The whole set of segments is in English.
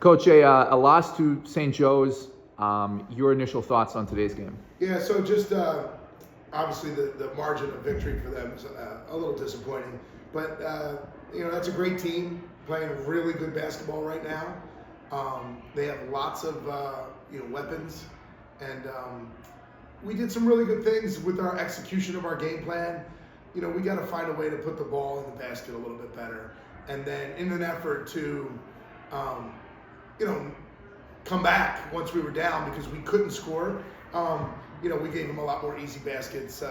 Coach, a loss to St. Joe's. Your initial thoughts on today's game? Yeah, so just obviously the margin of victory for them is a little disappointing. But, that's a great team playing really good basketball right now. They have lots of, weapons. And we did some really good things with our execution of our game plan. We got to find a way to put the ball in the basket a little bit better. And then in an effort to, come back once we were down because we couldn't score. We gave them a lot more easy baskets,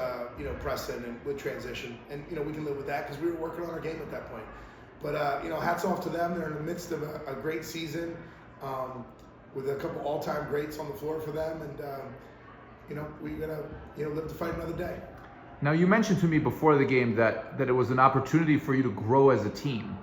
pressing and with transition. And, we can live with that because we were working on our game at that point. But, hats off to them. They're in the midst of a great season with a couple all-time greats on the floor for them. And, we're going to, live to fight another day. Now, you mentioned to me before the game that it was an opportunity for you to grow as a team.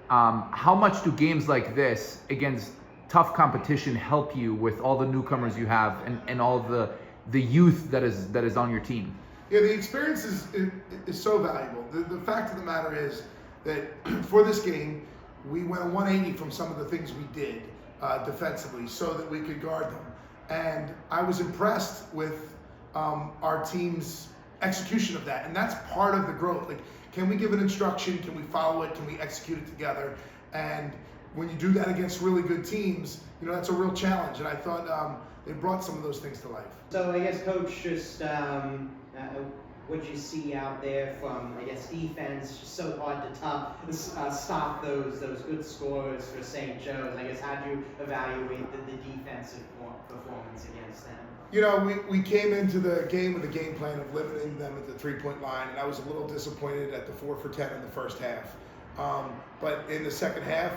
How much do games like this against tough competition help you with all the newcomers you have and all the youth that is on your team? Yeah, the experience is so valuable. The fact of the matter is that for this game, we went 180 from some of the things we did defensively so that we could guard them. And I was impressed with our team's execution of that. And that's part of the growth. Like, can we give an instruction? Can we follow it? Can we execute it together? And when you do that against really good teams, that's a real challenge. And I thought they brought some of those things to life. So I guess, Coach, just what you see out there from, defense, just so hard to stop those good scorers for St. Joe's. I guess, how do you evaluate the defensive performance against them? We came into the game with a game plan of limiting them at the three-point line, and I was a little disappointed at the 4 for 10 in the first half. But in the second half,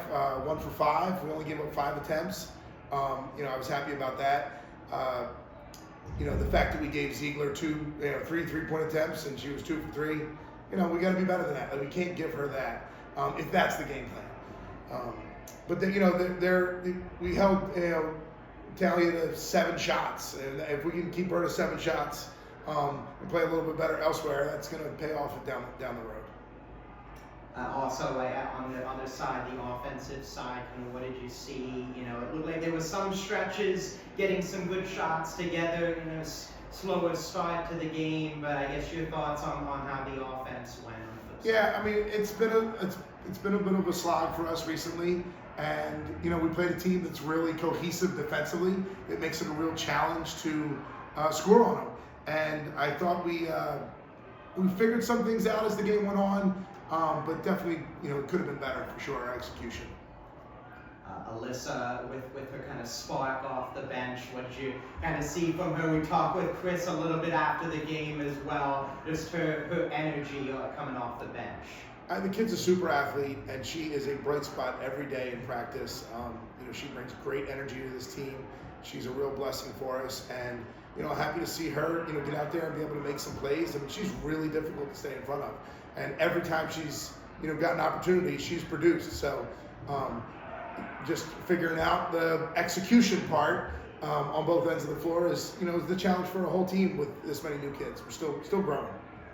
1 for 5, we only gave up 5 attempts. I was happy about that. The fact that we gave Ziegler 3 three-point attempts and she was 2 for 3, we got to be better than that. Like, we can't give her that if that's the game plan. But then, we held Talia to 7 shots, and if we can keep her to 7 shots and play a little bit better elsewhere, that's going to pay off down the road. Also, on the other side, the offensive side, what did you see? It looked like there was some stretches, getting some good shots together. Slower start to the game, but I guess your thoughts on how the offense went. Yeah, I mean, it's been a bit of a slog for us recently, and we played a team that's really cohesive defensively. It makes it a real challenge to score on them, and I thought we figured some things out as the game went on. But definitely, it could have been better for sure, our execution. Alyssa, with her kind of spark off the bench, what did you kind of see from her? We talked with Chris a little bit after the game as well, just her energy coming off the bench. The kid's a super athlete, and she is a bright spot every day in practice. She brings great energy to this team. She's a real blessing for us, and happy to see her, get out there and be able to make some plays. I mean, she's really difficult to stay in front of. And every time she's, got an opportunity, she's produced. So just figuring out the execution part on both ends of the floor is, is the challenge for a whole team with this many new kids. We're still growing.